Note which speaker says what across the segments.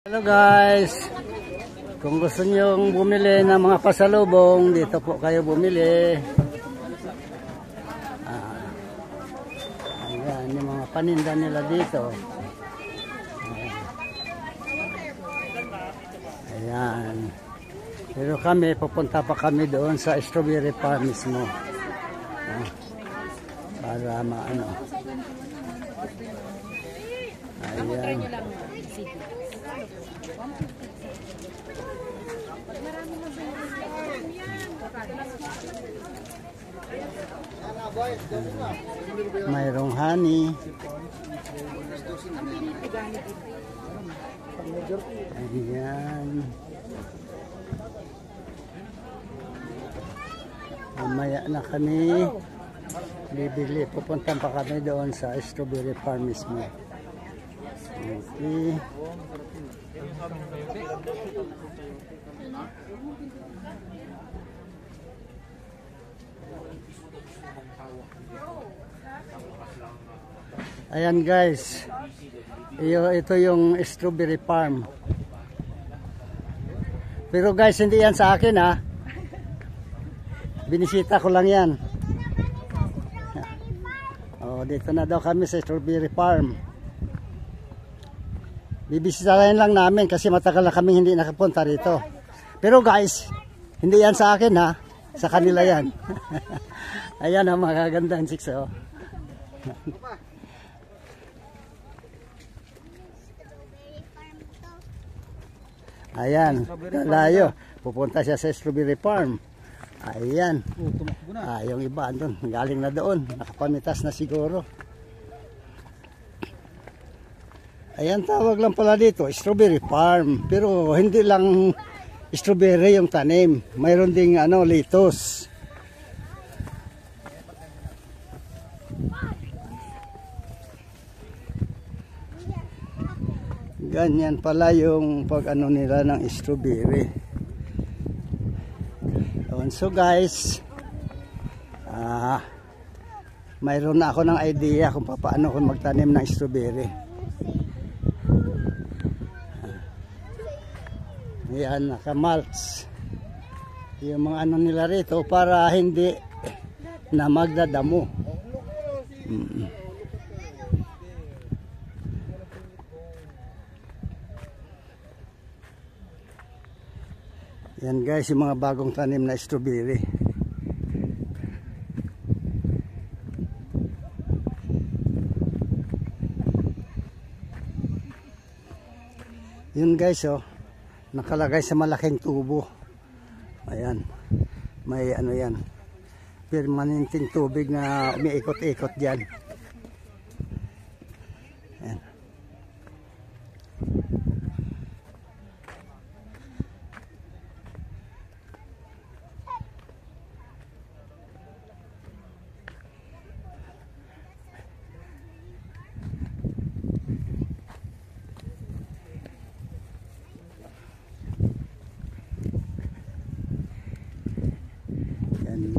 Speaker 1: Hello guys, kung gusto nyong bumili ng mga pasalubong, dito po kayo bumili. Ayan, yung mga paninda nila dito. Ayan. Pero kami, pupunta pa kami doon sa strawberry farm mismo. Para maano. Ayan. Mayroong honey. Ayan. Mamaya na kami bibili. Pupunta pa kami doon sa strawberry farm mismo. Okay. Ayan guys, ito yung strawberry farm. Pero guys, hindi yan sa akin ha. Binisita ko lang yan. Oh, dito na daw kami sa strawberry farm. Bibisitahin lang namin kasi matagal na kami hindi nakapunta rito. Pero guys, hindi yan sa akin ha. Sa kanila yan. Ayan ang magagandang chicks oh. Ayan, layo. Pupunta siya sa strawberry farm. Ayan. Yung iba doon, galing na doon. Nakapamitas na siguro. Ayan, tawag lang pala dito, strawberry farm. Pero hindi lang strawberry yung tanim. Mayroon ding lettuce. Ganyan pala yung pag nila ng strawberry. So guys, mayroon na ako ng idea kung paano ko magtanim ng strawberry. Yan, naka-mulch yung mga nila rito para hindi na magdadamo. Yan guys, yung mga bagong tanim na strawberry. Yun guys oh, nakalagay sa malaking tubo. Ayan, may yan, permanenteng tubig na umiikot-ikot dyan. Ayan.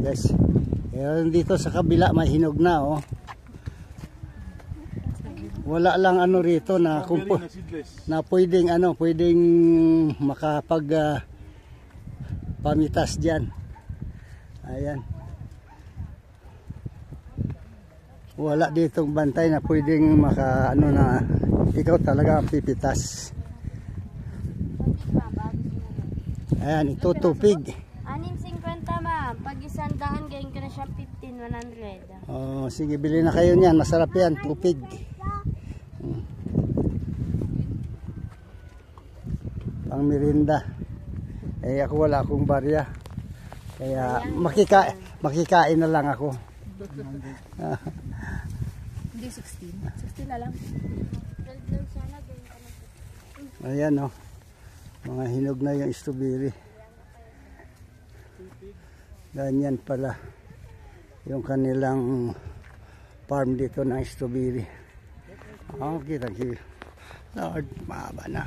Speaker 1: Guys, dito sa kabila may hinog na oh. Wala lang rito na na pwedeng makapag pamitas diyan. Ayan. Wala ditong bantay na pwedeng na ikaw talaga ang pipitas. Ayan, ito tupig.
Speaker 2: Pag 100, gayon ka na siya 15,100.
Speaker 1: Oh, sige, bili na kayo niyan. Masarap yan, tupig. Pang merinda. Ako wala akong barya. Kaya makikain na lang ako.
Speaker 2: Hindi 16. 16 na lang.
Speaker 1: Ayan oh. Mga hinog na yung strawberry. Ganyan pala yung kanilang farm dito ng strawberry. Okay, thank you. Lord, mahaba na.